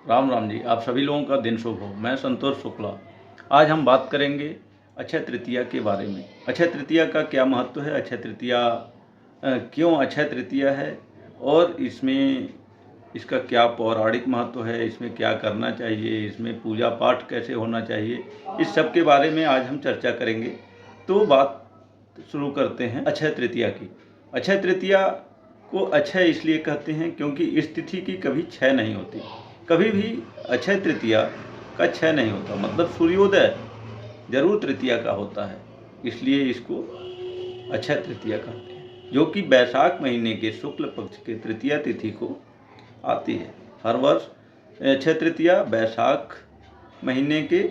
राम राम जी। आप सभी लोगों का दिन शुभ हो। मैं संतोष शुक्ला। आज हम बात करेंगे अक्षय तृतीया के बारे में। अक्षय तृतीया का क्या महत्व है, अक्षय तृतीया क्यों अक्षय तृतीया है और इसमें इसका क्या पौराणिक महत्व है, इसमें क्या करना चाहिए, इसमें पूजा पाठ कैसे होना चाहिए, इस सब के बारे में आज हम चर्चा करेंगे। तो बात शुरू करते हैं अक्षय तृतीया की। अक्षय तृतीया को अक्षय इसलिए कहते हैं क्योंकि इस तिथि की कभी क्षय नहीं होती। कभी भी अक्षय तृतीया का क्षय नहीं होता, मतलब सूर्योदय जरूर तृतीया का होता है, इसलिए इसको अक्षय तृतीया कहते हैं, जो कि बैसाख महीने के शुक्ल पक्ष के तृतीया तिथि को आती है। हर वर्ष अक्षय तृतीया बैसाख महीने के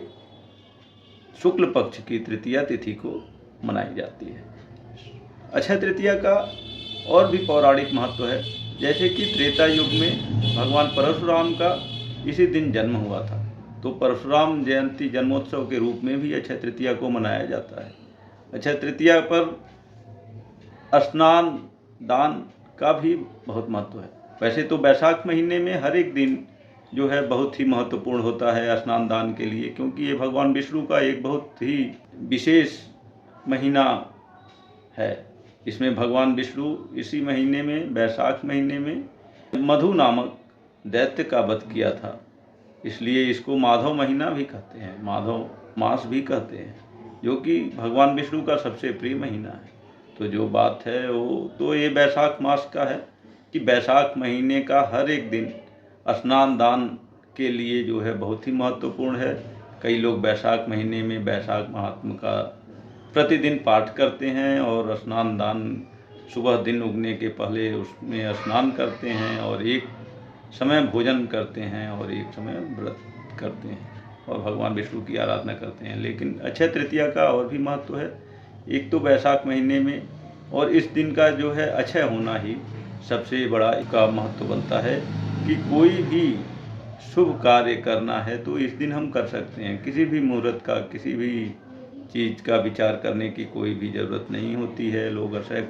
शुक्ल पक्ष की तृतीया तिथि को मनाई जाती है। अक्षय तृतीया का और भी पौराणिक महत्व है, जैसे कि त्रेता युग में भगवान परशुराम का इसी दिन जन्म हुआ था, तो परशुराम जयंती जन्मोत्सव के रूप में भी अक्षय तृतीया को मनाया जाता है। अक्षय तृतीया पर स्नान दान का भी बहुत महत्व है। वैसे तो बैसाख महीने में हर एक दिन जो है बहुत ही महत्वपूर्ण होता है स्नान दान के लिए, क्योंकि ये भगवान विष्णु का एक बहुत ही विशेष महीना है। इसमें भगवान विष्णु इसी महीने में, बैसाख महीने में, मधु नामक दैत्य का वध किया था, इसलिए इसको माधव महीना भी कहते हैं, माधव मास भी कहते हैं, जो कि भगवान विष्णु का सबसे प्रिय महीना है। तो जो बात है वो तो ये बैसाख मास का है कि बैसाख महीने का हर एक दिन स्नान दान के लिए जो है बहुत ही महत्वपूर्ण है। कई लोग बैसाख महीने में बैसाख महात्म का प्रतिदिन पाठ करते हैं और स्नान दान सुबह दिन उगने के पहले उसमें स्नान करते हैं और एक समय भोजन करते हैं और एक समय व्रत करते हैं और भगवान विष्णु की आराधना करते हैं। लेकिन अक्षय तृतीया का और भी महत्व है। एक तो बैसाख महीने में और इस दिन का जो है अक्षय होना ही सबसे बड़ा का महत्व बनता है कि कोई भी शुभ कार्य करना है तो इस दिन हम कर सकते हैं। किसी भी मुहूर्त का, किसी भी चीज़ का विचार करने की कोई भी ज़रूरत नहीं होती है। लोग अक्षय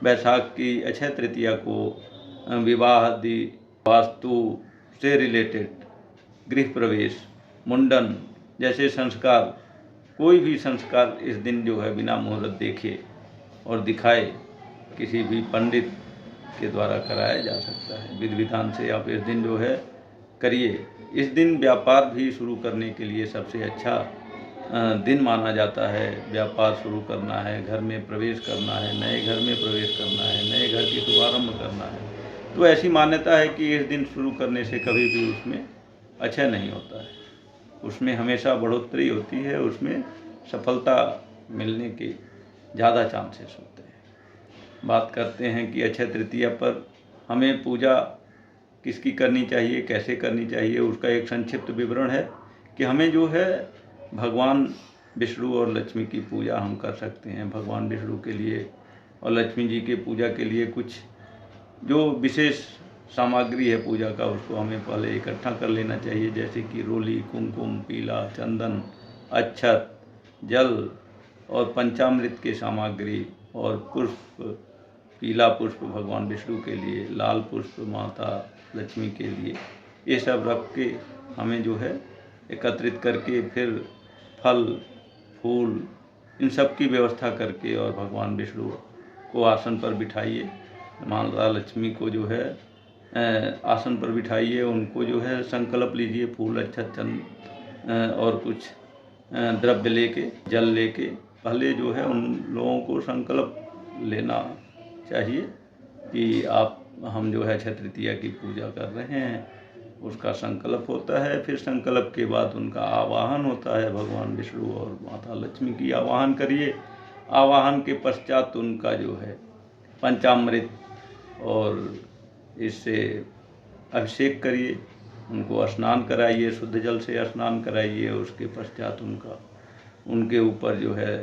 बैसाख की अक्षय तृतीया को विवाह आदि, वास्तु से रिलेटेड, गृह प्रवेश, मुंडन जैसे संस्कार, कोई भी संस्कार इस दिन जो है बिना मुहूर्त देखे और दिखाए किसी भी पंडित के द्वारा कराया जा सकता है। विधि विधान से आप इस दिन जो है करिए। इस दिन व्यापार भी शुरू करने के लिए सबसे अच्छा दिन माना जाता है। व्यापार शुरू करना है, घर में प्रवेश करना है, नए घर में प्रवेश करना है, नए घर की शुभारंभ करना है, तो ऐसी मान्यता है कि इस दिन शुरू करने से कभी भी उसमें अक्षय नहीं होता है, उसमें हमेशा बढ़ोतरी होती है, उसमें सफलता मिलने के ज़्यादा चांसेस होते हैं। बात करते हैं कि अक्षय तृतीया पर हमें पूजा किसकी करनी चाहिए, कैसे करनी चाहिए। उसका एक संक्षिप्त विवरण है कि हमें जो है भगवान विष्णु और लक्ष्मी की पूजा हम कर सकते हैं। भगवान विष्णु के लिए और लक्ष्मी जी के पूजा के लिए कुछ जो विशेष सामग्री है पूजा का, उसको हमें पहले इकट्ठा कर लेना चाहिए, जैसे कि रोली, कुमकुम, पीला, चंदन, अक्षत, जल और पंचामृत के सामग्री और पुष्प। पीला पुष्प भगवान विष्णु के लिए, लाल पुष्प माता लक्ष्मी के लिए, ये सब रख के हमें जो है एकत्रित करके फिर फल फूल इन सब की व्यवस्था करके और भगवान विष्णु को आसन पर बिठाइए। माता लक्ष्मी को जो है आसन पर बिठाइए, उनको जो है संकल्प लीजिए, फूल, अक्षत, चंद और कुछ द्रव्य लेके, जल लेके पहले जो है उन लोगों को संकल्प लेना चाहिए कि हम जो है अक्षय तृतीया की पूजा कर रहे हैं, उसका संकल्प होता है। फिर संकल्प के बाद उनका आवाहन होता है, भगवान विष्णु और माता लक्ष्मी की आवाहन करिए। आवाहन के पश्चात उनका जो है पंचामृत और इससे अभिषेक करिए, उनको स्नान कराइए, शुद्ध जल से स्नान कराइए। उसके पश्चात उनके ऊपर जो है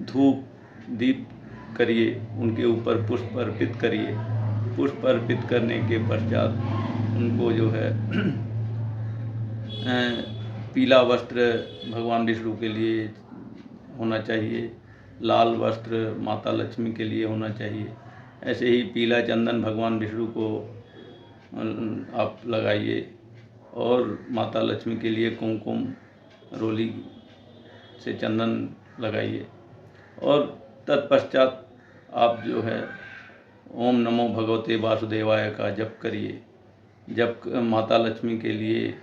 धूप दीप करिए, उनके ऊपर पुष्प अर्पित करिए। पुष्प अर्पित करने के पश्चात उनको जो है पीला वस्त्र भगवान विष्णु के लिए होना चाहिए, लाल वस्त्र माता लक्ष्मी के लिए होना चाहिए। ऐसे ही पीला चंदन भगवान विष्णु को आप लगाइए और माता लक्ष्मी के लिए कुमकुम रोली से चंदन लगाइए। और तत्पश्चात आप जो है ओम नमो भगवते वासुदेवाय का जप करिए। जप माता लक्ष्मी के लिए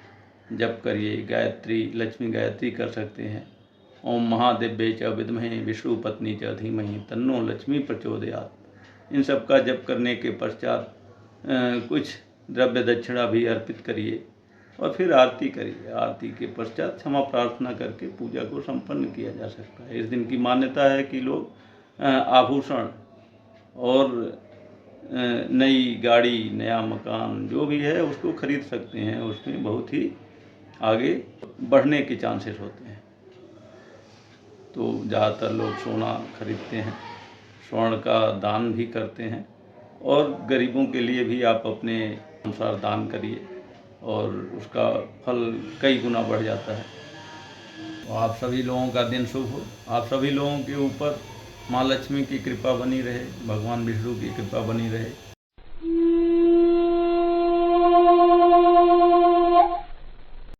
जप करिए। गायत्री, लक्ष्मी गायत्री कर सकते हैं। ओम महादेव्यै च विद्महे विष्णु पत्नी च धीमहि तन्नो लक्ष्मी प्रचोदयात्। इन सब का जप करने के पश्चात कुछ द्रव्य दक्षिणा भी अर्पित करिए और फिर आरती करिए। आरती के पश्चात क्षमा प्रार्थना करके पूजा को संपन्न किया जा सकता है। इस दिन की मान्यता है कि लोग आभूषण और नई गाड़ी, नया मकान जो भी है उसको खरीद सकते हैं। उसमें बहुत ही आगे बढ़ने के चांसेस होते हैं। तो ज़्यादातर लोग सोना खरीदते हैं, स्वर्ण का दान भी करते हैं और गरीबों के लिए भी आप अपने अनुसार दान करिए और उसका फल कई गुना बढ़ जाता है। तो आप सभी लोगों का दिन शुभ हो। आप सभी लोगों के ऊपर माँ लक्ष्मी की कृपा बनी रहे, भगवान विष्णु की कृपा बनी रहे।